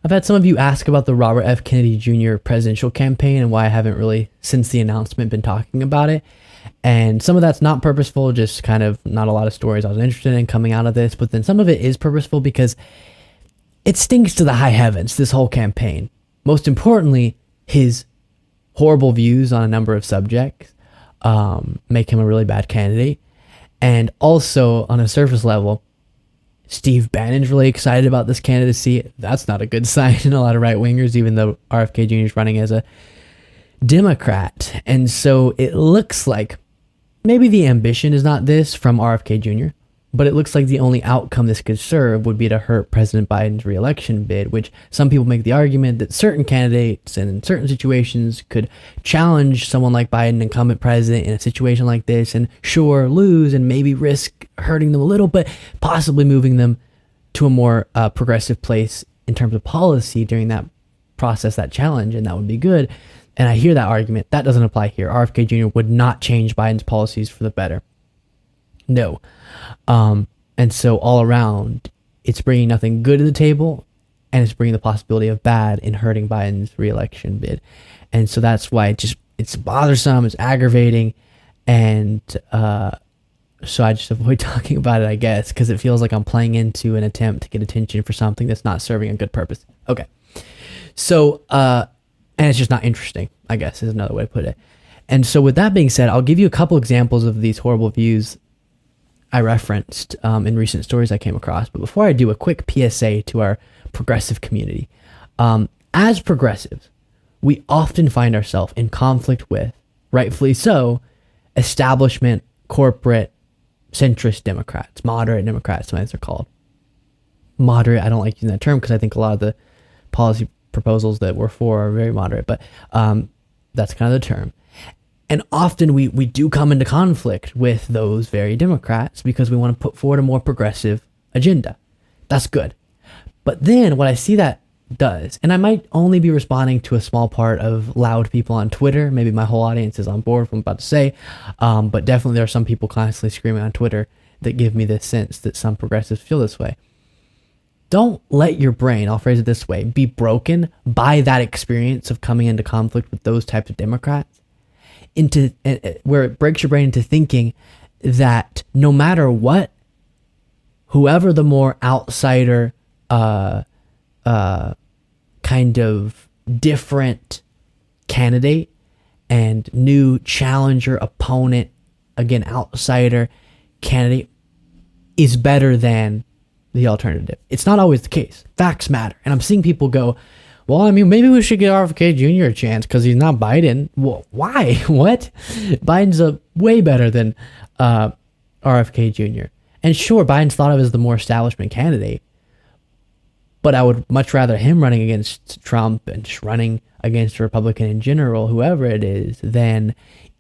I've had some of you ask about the Robert F. Kennedy Jr. presidential campaign and why I haven't really, since the announcement, been talking about it. And some of that's not purposeful, just kind of not a lot of stories I was interested in coming out of this. But then some of it is purposeful because it stinks to the high heavens, this whole campaign. Most importantly, his horrible views on a number of subjects make him a really bad candidate. And also, on a surface level, Steve Bannon's really excited about this candidacy. That's not a good sign in a lot of right wingers, even though RFK Jr. is running as a Democrat. And so it looks like maybe the ambition is not this from RFK Jr., but it looks like the only outcome this could serve would be to hurt President Biden's reelection bid, which some people make the argument that certain candidates and in certain situations could challenge someone like Biden, incumbent president, in a situation like this, and sure, lose and maybe risk hurting them a little, but possibly moving them to a more progressive place in terms of policy during that process, that challenge, and that would be good. And I hear that argument. That doesn't apply here. RFK Jr. would not change Biden's policies for the better. No. And so all around, it's bringing nothing good to the table, and it's bringing the possibility of bad in hurting Biden's reelection bid. And so that's why it's bothersome, it's aggravating, and so I just avoid talking about it, I guess, because it feels like I'm playing into an attempt to get attention for something that's not serving a good purpose. Okay. So, and it's just not interesting, I guess, is another way to put it. And so with that being said, I'll give you a couple examples of these horrible views I referenced in recent stories I came across. But before I do, a quick PSA to our progressive community. As progressives, we often find ourselves in conflict with, rightfully so, establishment, corporate, centrist Democrats, moderate Democrats, sometimes they're called. Moderate, I don't like using that term because I think a lot of the policy proposals that we're for are very moderate, but that's kind of the term. And often we do come into conflict with those very Democrats because we want to put forward a more progressive agenda. That's good. But then what I see that does, and I might only be responding to a small part of loud people on Twitter, maybe my whole audience is on board with what I'm about to say, but definitely there are some people constantly screaming on Twitter that give me this sense that some progressives feel this way. Don't let your brain, I'll phrase it this way, be broken by that experience of coming into conflict with those types of Democrats, into where it breaks your brain into thinking that no matter what, whoever the more outsider, kind of different candidate and new challenger, opponent, again, outsider candidate is better than the alternative. It's not always the case. Facts matter. And I'm seeing people go, well, I mean, maybe we should give RFK Jr. a chance because he's not Biden. Well, why? What? Biden's way better than RFK Jr. And sure, Biden's thought of as the more establishment candidate, but I would much rather him running against Trump and just running against a Republican in general, whoever it is, than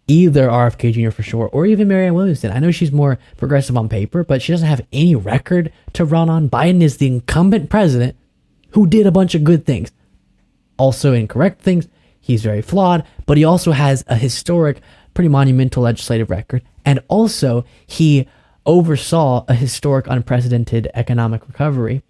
either RFK Jr. for sure, or even Marianne Williamson. I know she's more progressive on paper, but she doesn't have any record to run on. Biden is the incumbent president who did a bunch of good things. Also incorrect things. He's very flawed, but he also has a historic, pretty monumental legislative record. And also, he oversaw a historic, unprecedented economic recovery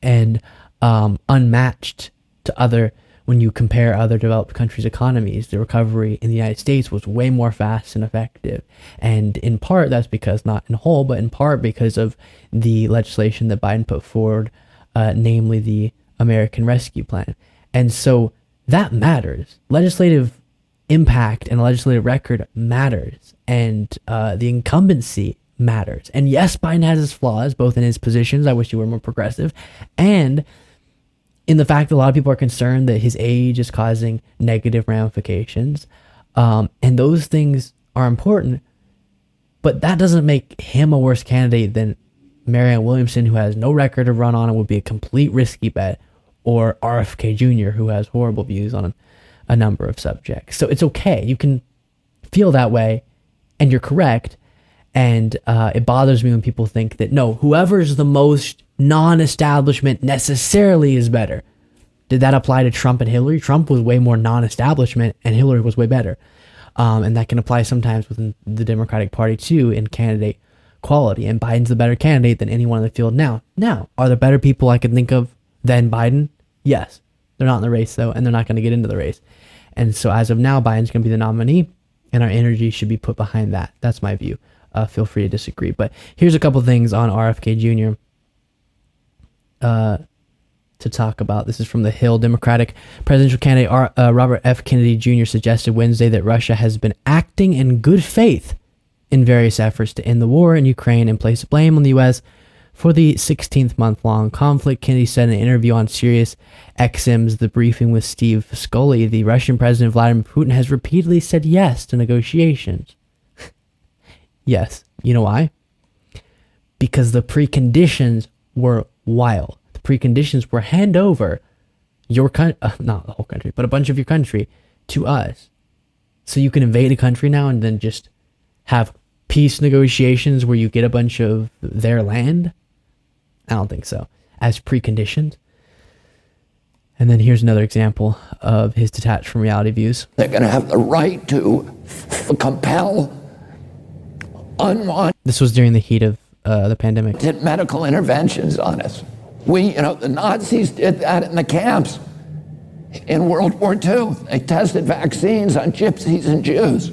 and unmatched to other, when you compare other developed countries' economies, the recovery in the United States was way more fast and effective. And in part, that's because, not in whole, but in part because of the legislation that Biden put forward, namely the American Rescue Plan. And so that matters. Legislative impact and legislative record matters. And the incumbency matters. And yes, Biden has his flaws, both in his positions, I wish he were more progressive, and in the fact that a lot of people are concerned that his age is causing negative ramifications. And those things are important, but that doesn't make him a worse candidate than Marianne Williamson, who has no record to run on and would be a complete risky bet, or RFK Jr., who has horrible views on a number of subjects. So it's okay. You can feel that way, and you're correct. And it bothers me when people think that, no, whoever's the most non-establishment necessarily is better. Did that apply to Trump and Hillary? Trump was way more non-establishment, and Hillary was way better. And that can apply sometimes within the Democratic Party, too, in candidate quality. And Biden's the better candidate than anyone in the field now. Now, are there better people I can think of than Biden? Yes, they're not in the race though, and they're not going to get into the race. And so as of now, Biden's going to be the nominee, and our energy should be put behind that. That's my view. Feel free to disagree. But here's a couple things on RFK Jr. To talk about. This is from The Hill. Democratic presidential candidate Robert F. Kennedy Jr. suggested Wednesday that Russia has been acting in good faith in various efforts to end the war in Ukraine and place blame on the U.S. for the 16th month-long conflict. Kennedy said in an interview on Sirius XM's The Briefing with Steve Scully, the Russian President Vladimir Putin has repeatedly said yes to negotiations. Yes. You know why? Because the preconditions were wild. The preconditions were hand over your country, not the whole country, but a bunch of your country to us. So you can invade a country now and then just have peace negotiations where you get a bunch of their land? I don't think so. As preconditions. And then here's another example of his detached from reality views. They're going to have the right to compel unwanted. This was during the heat of the pandemic. Medical interventions on us. The Nazis did that in the camps in World War II. They tested vaccines on gypsies and Jews.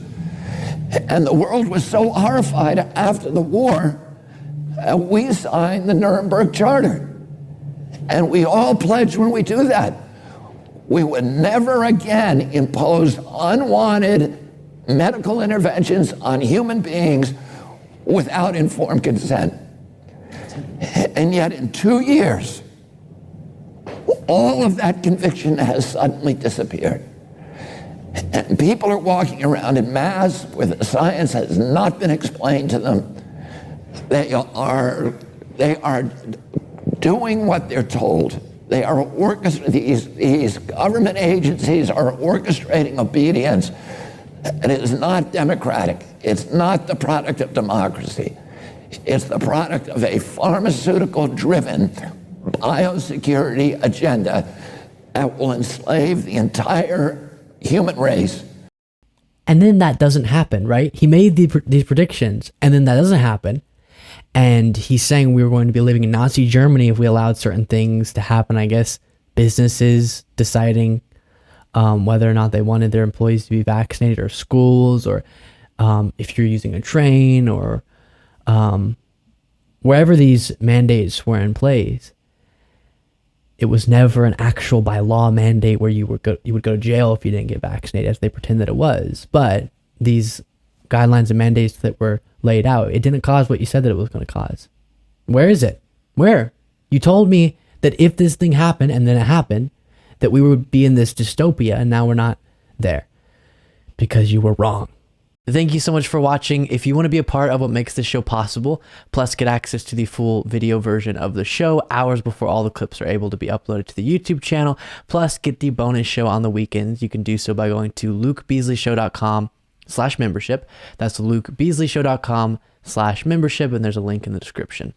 And the world was so horrified after the war, we signed the Nuremberg Charter. And we all pledged when we do that, we would never again impose unwanted medical interventions on human beings without informed consent. And yet in 2 years, all of that conviction has suddenly disappeared. And people are walking around in mass where the science has not been explained to them. They are doing what they're told. They are these government agencies are orchestrating obedience. And it is not democratic. It's not the product of democracy. It's the product of a pharmaceutical-driven biosecurity agenda that will enslave the entire human race. And then that doesn't happen, right? He made these predictions, and then that doesn't happen. And he's saying we were going to be living in Nazi Germany if we allowed certain things to happen. I guess businesses deciding whether or not they wanted their employees to be vaccinated, or schools, or if you're using a train, or wherever these mandates were in place. It was never an actual by law mandate where you would go to jail if you didn't get vaccinated, as they pretend that it was. But these guidelines and mandates that were laid out, it didn't cause what you said that it was going to cause. Where is it? Where? You told me that if this thing happened, and then it happened, that we would be in this dystopia, and now we're not there because you were wrong. Thank you so much for watching. If you want to be a part of what makes this show possible, plus get access to the full video version of the show hours before all the clips are able to be uploaded to the YouTube channel, plus get the bonus show on the weekends, you can do so by going to lukebeasleyshow.com/membership. That's lukebeasleyshow.com/membership, and there's a link in the description.